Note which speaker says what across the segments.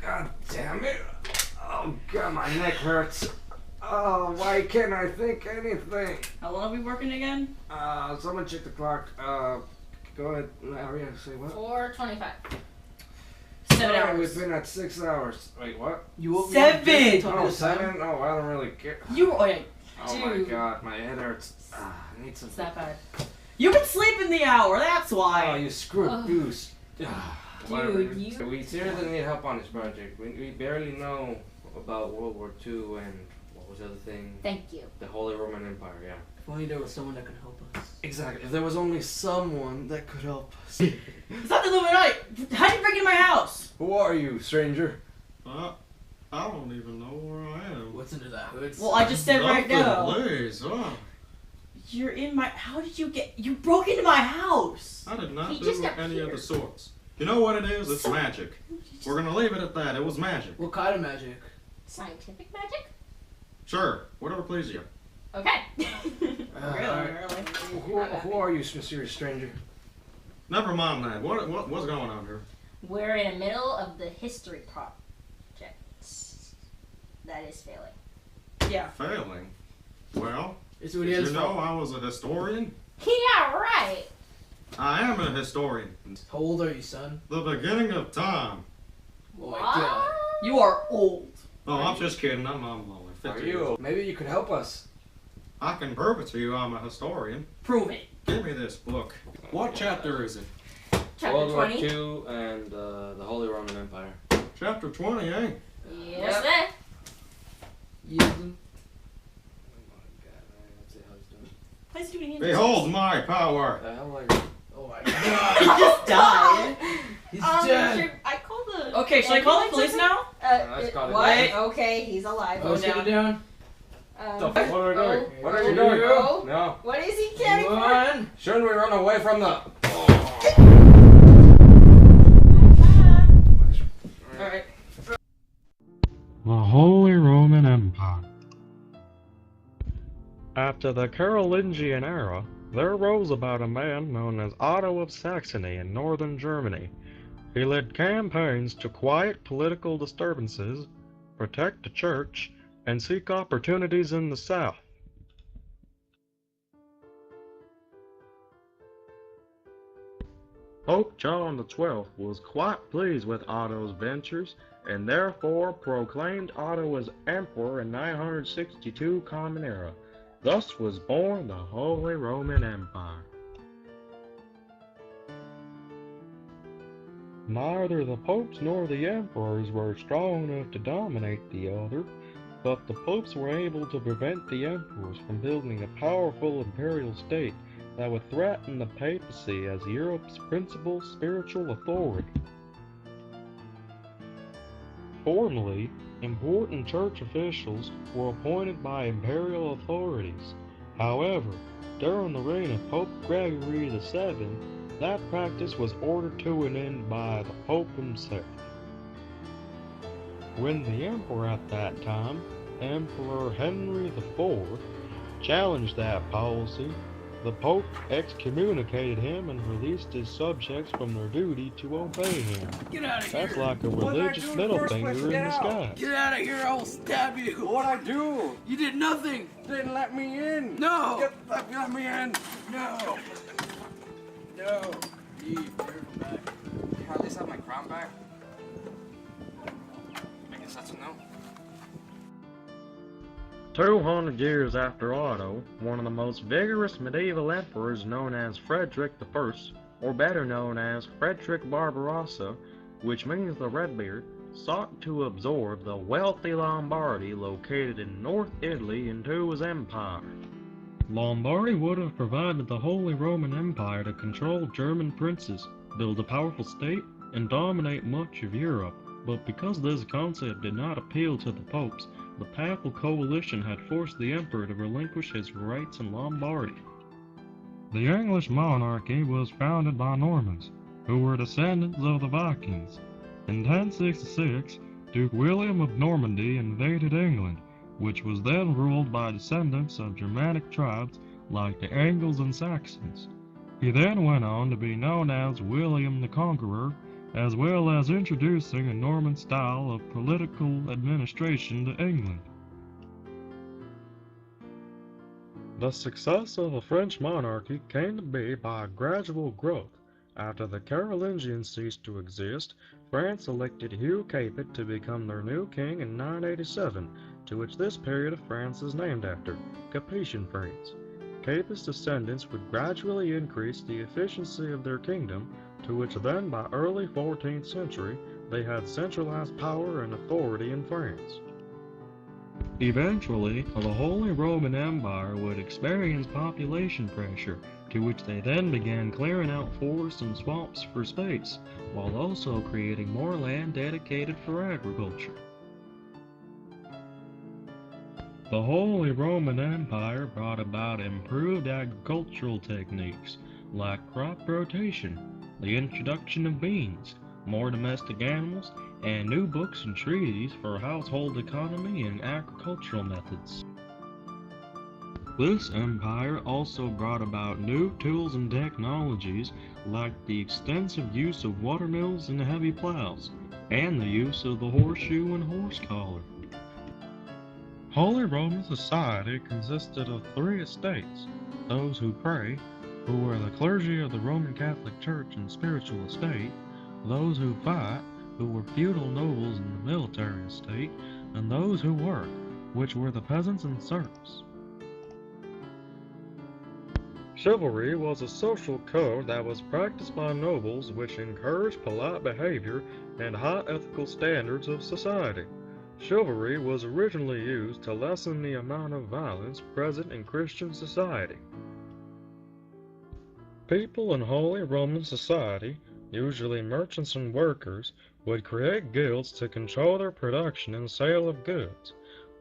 Speaker 1: God damn it. Oh god, my neck hurts. Oh, why can't I think anything?
Speaker 2: How long are we working again?
Speaker 1: Someone check the clock. Go ahead, Maria, say what?
Speaker 3: 4:25.
Speaker 2: 7 hours.
Speaker 1: We've been at 6 hours. Wait, what?
Speaker 2: You 7!
Speaker 1: Oh, 7? Oh, I don't really care. Oh my god, my head hurts. I need some.
Speaker 3: It's that bad.
Speaker 2: You've been sleeping the hour, that's why.
Speaker 1: Oh, you screwed goose.
Speaker 3: Dude, you...
Speaker 1: We seriously need help on this project. We barely know about World War II and what was the other thing?
Speaker 3: Thank you.
Speaker 1: The Holy Roman Empire, yeah.
Speaker 2: If only there was someone that could help us.
Speaker 1: Exactly. If there was only someone that could help us.
Speaker 2: It's not the Illuminati! How'd you break into my house?
Speaker 1: Who are you, stranger?
Speaker 4: I don't even know where I am.
Speaker 5: What's under that hood?
Speaker 2: Well, I just said right now.
Speaker 4: Please,
Speaker 2: You're in my... How did you get... You broke into my house!
Speaker 4: I did not
Speaker 3: He
Speaker 4: do
Speaker 3: just
Speaker 4: any of
Speaker 3: appeared.
Speaker 4: the sorts. You know what it is? It's magic. We're gonna leave it at that. It was magic.
Speaker 5: What kind of magic?
Speaker 3: Scientific magic?
Speaker 4: Sure, whatever pleases you.
Speaker 3: Okay.
Speaker 2: Really?
Speaker 1: Who are you, mysterious stranger?
Speaker 4: Never mind that. What's going on here?
Speaker 3: We're in the middle of the history project. That is failing.
Speaker 2: Yeah.
Speaker 4: Failing. Well,
Speaker 5: It's what
Speaker 4: did
Speaker 5: he
Speaker 4: you
Speaker 5: is.
Speaker 4: know I was a historian?
Speaker 3: Yeah, right.
Speaker 4: I am a historian.
Speaker 5: How old are you, son?
Speaker 4: The beginning of time.
Speaker 5: Oh my god.
Speaker 2: You are old.
Speaker 4: Oh, I'm just kidding. I'm only
Speaker 1: Are
Speaker 4: 50 years
Speaker 1: you?
Speaker 4: old.
Speaker 1: Maybe you could help us.
Speaker 4: I can prove it to you. I'm a historian.
Speaker 2: Prove it.
Speaker 4: Give me this book. What chapter is it?
Speaker 3: Chapter
Speaker 1: World War
Speaker 3: 20.
Speaker 1: II and the Holy Roman Empire.
Speaker 4: Chapter 20, eh?
Speaker 3: Yes, sir.
Speaker 5: Yielding.
Speaker 2: Why's he doing it?
Speaker 4: Behold my power.
Speaker 1: The hell are you?
Speaker 5: Oh my
Speaker 2: He
Speaker 5: god.
Speaker 2: just died.
Speaker 5: He's dead.
Speaker 3: I call the...
Speaker 2: Okay, should I call the police now?
Speaker 1: Let's call it
Speaker 2: What?
Speaker 3: Okay, he's alive.
Speaker 5: Oh, let's get it down.
Speaker 1: What are we doing? What are you
Speaker 5: Oh,
Speaker 1: doing?
Speaker 3: oh.
Speaker 1: No.
Speaker 3: What is he carrying for?
Speaker 5: One.
Speaker 1: Shouldn't we run away from the...
Speaker 2: Alright.
Speaker 6: The Holy Roman Empire. After the Carolingian era, there arose about a man known as Otto of Saxony in northern Germany. He led campaigns to quiet political disturbances, protect the church, and seek opportunities in the south. Pope John XII was quite pleased with Otto's ventures and therefore proclaimed Otto as emperor in 962 Common Era. Thus was born the Holy Roman Empire. Neither the popes nor the emperors were strong enough to dominate the other, but the popes were able to prevent the emperors from building a powerful imperial state that would threaten the papacy as Europe's principal spiritual authority. Formerly, important church officials were appointed by imperial authorities. However, during the reign of Pope Gregory VII, that practice was ordered to an end by the Pope himself. When the emperor at that time, Emperor Henry IV, challenged that policy, the Pope excommunicated him and released his subjects from their duty to obey him.
Speaker 5: Get out of here.
Speaker 6: That's like a religious middle finger in disguise.
Speaker 5: Get out of here. I will stab you.
Speaker 1: What'd I do?
Speaker 5: You did nothing.
Speaker 1: Didn't let me in.
Speaker 5: No.
Speaker 1: Let me in.
Speaker 5: No. No. Leave. Never back.
Speaker 1: Can I at least have my crown back? I guess that's a no.
Speaker 6: 200 years after Otto, one of the most vigorous medieval emperors known as Frederick I, or better known as Frederick Barbarossa, which means the Redbeard, sought to absorb the wealthy Lombardy located in North Italy into his empire. Lombardy would have provided the Holy Roman Empire to control German princes, build a powerful state, and dominate much of Europe, but because this concept did not appeal to the popes, the Papal Coalition had forced the emperor to relinquish his rights in Lombardy. The English monarchy was founded by Normans, who were descendants of the Vikings. In 1066, Duke William of Normandy invaded England, which was then ruled by descendants of Germanic tribes like the Angles and Saxons. He then went on to be known as William the Conqueror, as well as introducing a Norman style of political administration to England. The success of the French monarchy came to be by gradual growth. After the Carolingians ceased to exist, France elected Hugh Capet to become their new king in 987, to which this period of France is named after, Capetian France. Capet's descendants would gradually increase the efficiency of their kingdom, to which then by early 14th century they had centralized power and authority in France. Eventually, the Holy Roman Empire would experience population pressure, to which they then began clearing out forests and swamps for space, while also creating more land dedicated for agriculture. The Holy Roman Empire brought about improved agricultural techniques, like crop rotation, the introduction of beans, more domestic animals, and new books and treaties for household economy and agricultural methods. This empire also brought about new tools and technologies like the extensive use of watermills and heavy plows, and the use of the horseshoe and horse collar. Holy Roman society consisted of 3 estates: those who pray, who were the clergy of the Roman Catholic Church and spiritual estate; those who fight, who were feudal nobles in the military estate; and those who work, which were the peasants and serfs. Chivalry was a social code that was practiced by nobles which encouraged polite behavior and high ethical standards of society. Chivalry was originally used to lessen the amount of violence present in Christian society. People in Holy Roman society, usually merchants and workers, would create guilds to control their production and sale of goods.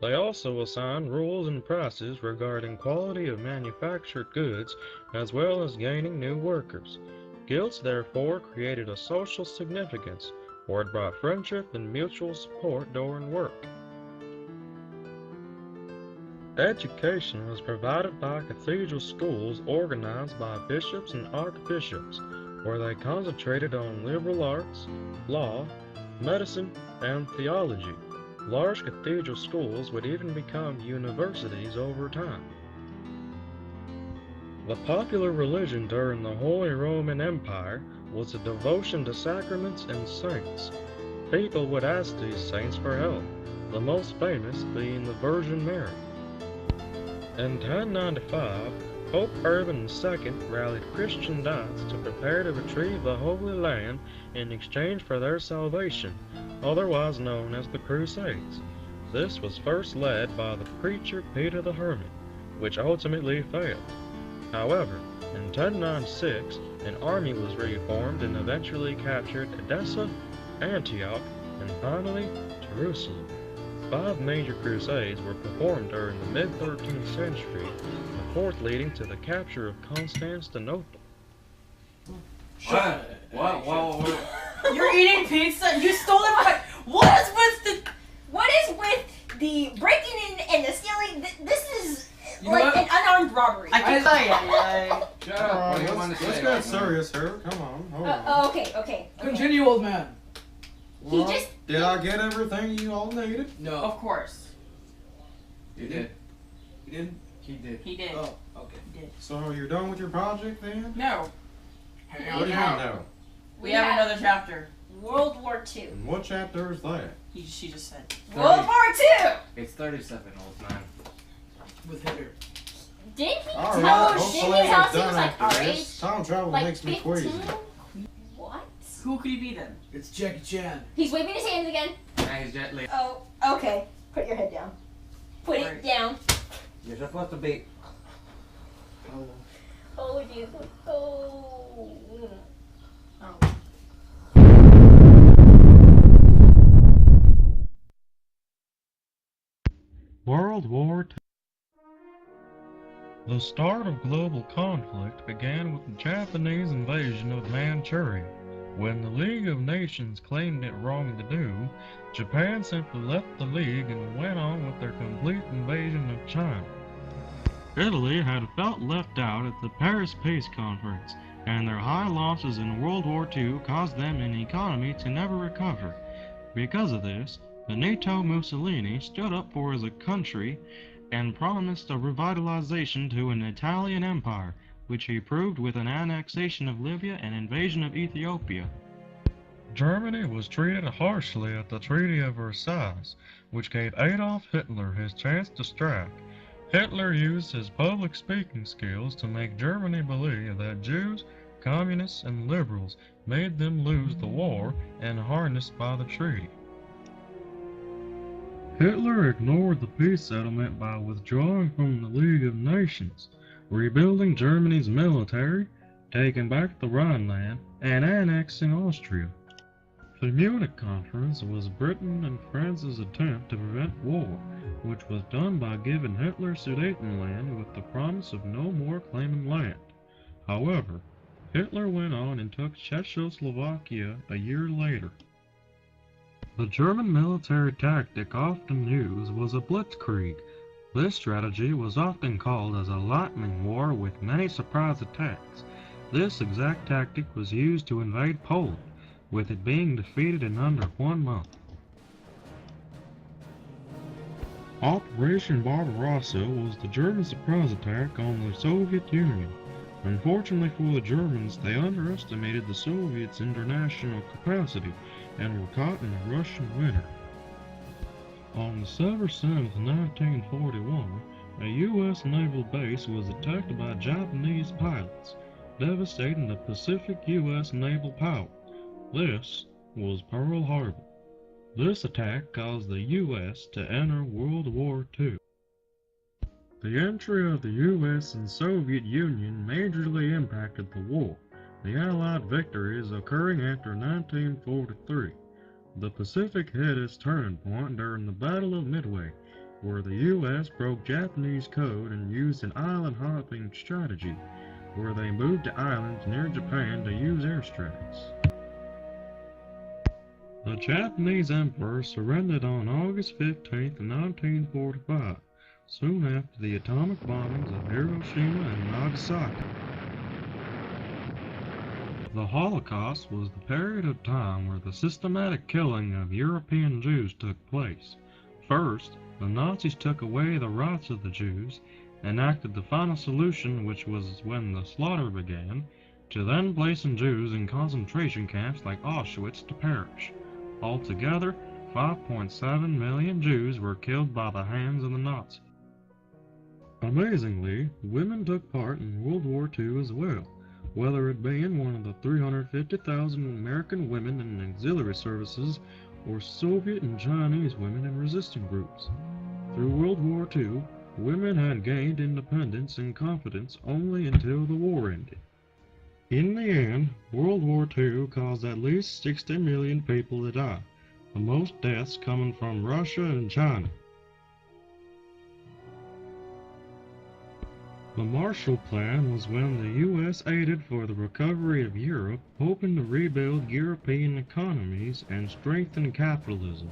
Speaker 6: They also assigned rules and prices regarding quality of manufactured goods, as well as gaining new workers. Guilds therefore created a social significance, where it brought friendship and mutual support during work. Education was provided by cathedral schools organized by bishops and archbishops, where they concentrated on liberal arts, law, medicine, and theology. Large cathedral schools would even become universities over time. The popular religion during the Holy Roman Empire was a devotion to sacraments and saints. People would ask these saints for help, the most famous being the Virgin Mary. In 1095, Pope Urban II rallied Christian knights to prepare to retrieve the Holy Land in exchange for their salvation, otherwise known as the Crusades. This was first led by the preacher Peter the Hermit, which ultimately failed. However, in 1096, an army was reformed and eventually captured Edessa, Antioch, and finally Jerusalem. 5 major crusades were performed during the mid-13th century, the 4th leading to the capture of Constantinople.
Speaker 1: What?
Speaker 2: You're eating pizza? You stole it from my... What is with the breaking in and the stealing? This is like an unarmed robbery.
Speaker 1: Shut up. What do you want to
Speaker 4: Let's
Speaker 1: say?
Speaker 4: get serious here. Come on, hold on.
Speaker 3: Okay.
Speaker 5: Continue, old man.
Speaker 3: He just...
Speaker 4: Did I get everything you all needed?
Speaker 5: No.
Speaker 2: Of course.
Speaker 1: You did.
Speaker 5: You didn't?
Speaker 1: He did.
Speaker 2: He did.
Speaker 5: Oh, okay.
Speaker 2: He did.
Speaker 4: So you're done with your project then?
Speaker 2: No.
Speaker 4: What do you mean now?
Speaker 2: We have another chapter.
Speaker 3: World War II.
Speaker 4: And what chapter is that?
Speaker 2: She just said.
Speaker 3: World War II!
Speaker 1: It's 37, old man.
Speaker 5: With Hitler.
Speaker 3: Didn't he
Speaker 4: All
Speaker 3: tell
Speaker 4: right,
Speaker 3: didn't
Speaker 4: hopefully
Speaker 3: he tell
Speaker 4: we're
Speaker 3: us he was
Speaker 4: done
Speaker 3: like
Speaker 4: after
Speaker 3: our
Speaker 4: this.
Speaker 3: age?
Speaker 4: Time travel
Speaker 3: Like
Speaker 4: makes me
Speaker 3: 15?
Speaker 4: queasy.
Speaker 3: What?
Speaker 2: Who could he be then?
Speaker 5: It's Jackie Chan.
Speaker 3: He's waving his hands again.
Speaker 1: Now he's gently.
Speaker 3: Oh, okay. Put your head down. Put
Speaker 2: Right.
Speaker 3: it down.
Speaker 1: You're supposed to be.
Speaker 5: Oh.
Speaker 3: Oh, Jesus. Oh.
Speaker 2: Oh.
Speaker 6: World War II. The start of global conflict began with the Japanese invasion of Manchuria. When the League of Nations claimed it wrong to do, Japan simply left the League and went on with their complete invasion of China. Italy had felt left out at the Paris Peace Conference, and their high losses in World War II caused them an economy to never recover. Because of this, Benito Mussolini stood up for his country and promised a revitalization to an Italian empire, which he proved with an annexation of Libya and invasion of Ethiopia. Germany was treated harshly at the Treaty of Versailles, which gave Adolf Hitler his chance to strike. Hitler used his public speaking skills to make Germany believe that Jews, communists, and liberals made them lose the war and harnessed by the treaty. Hitler ignored the peace settlement by withdrawing from the League of Nations, rebuilding Germany's military, taking back the Rhineland, and annexing Austria. The Munich Conference was Britain and France's attempt to prevent war, which was done by giving Hitler Sudetenland with the promise of no more claiming land. However, Hitler went on and took Czechoslovakia a year later. The German military tactic often used was a blitzkrieg. This strategy was often called as a lightning war with many surprise attacks. This exact tactic was used to invade Poland, with it being defeated in under 1 month. Operation Barbarossa was the German surprise attack on the Soviet Union. Unfortunately for the Germans, they underestimated the Soviets' international capacity and were caught in a Russian winter. On December 7, 1941, a U.S. naval base was attacked by Japanese pilots, devastating the Pacific U.S. naval power. This was Pearl Harbor. This attack caused the U.S. to enter World War II. The entry of the U.S. and Soviet Union majorly impacted the war, the Allied victories occurring after 1943. The Pacific hit its turning point during the Battle of Midway, where the U.S. broke Japanese code and used an island-hopping strategy, where they moved to islands near Japan to use airstrikes. The Japanese Emperor surrendered on August 15, 1945, soon after the atomic bombings of Hiroshima and Nagasaki. The Holocaust was the period of time where the systematic killing of European Jews took place. First, the Nazis took away the rights of the Jews, enacted the final solution, which was when the slaughter began, to then placing Jews in concentration camps like Auschwitz to perish. Altogether, 5.7 million Jews were killed by the hands of the Nazis. Amazingly, women took part in World War II as well, whether it be in one of the 350,000 American women in auxiliary services or Soviet and Chinese women in resistance groups. Through World War II, women had gained independence and confidence only until the war ended. In the end, World War II caused at least 60 million people to die, the most deaths coming from Russia and China. The Marshall Plan was when the U.S. aided for the recovery of Europe, hoping to rebuild European economies and strengthen capitalism.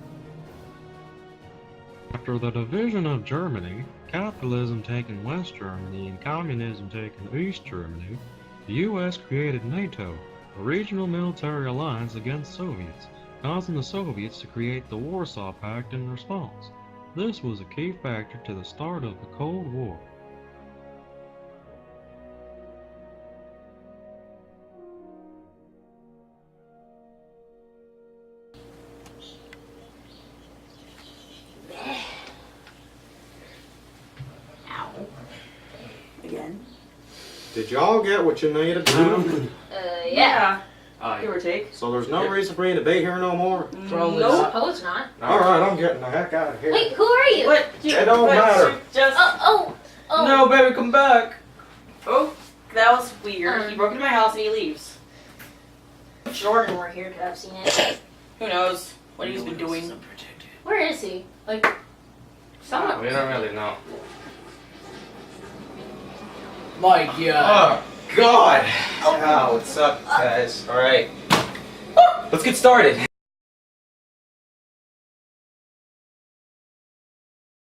Speaker 6: After the division of Germany, capitalism taking West Germany and communism taking East Germany, the U.S. created NATO, a regional military alliance against Soviets, causing the Soviets to create the Warsaw Pact in response. This was a key factor to the start of the Cold War.
Speaker 2: Again.
Speaker 4: Did y'all get what you needed to?
Speaker 3: Yeah.
Speaker 2: Give or take.
Speaker 4: So there's no reason for me to be here no more?
Speaker 5: Probably
Speaker 2: Nope.
Speaker 5: not.
Speaker 3: Oh, it's not.
Speaker 4: Alright, I'm getting the heck out of here.
Speaker 3: Wait, who are you?
Speaker 2: What?
Speaker 4: It don't matter.
Speaker 2: Just.
Speaker 3: Oh.
Speaker 2: No, baby, come back. Oh, that was weird. He broke into my house and he leaves.
Speaker 3: Jordan were here to have seen it.
Speaker 2: Who knows what he's been doing?
Speaker 3: Where is he? Like, someone.
Speaker 1: We don't really know.
Speaker 5: My God.
Speaker 1: Oh, God! Oh, what's up, guys? Alright. Let's get started.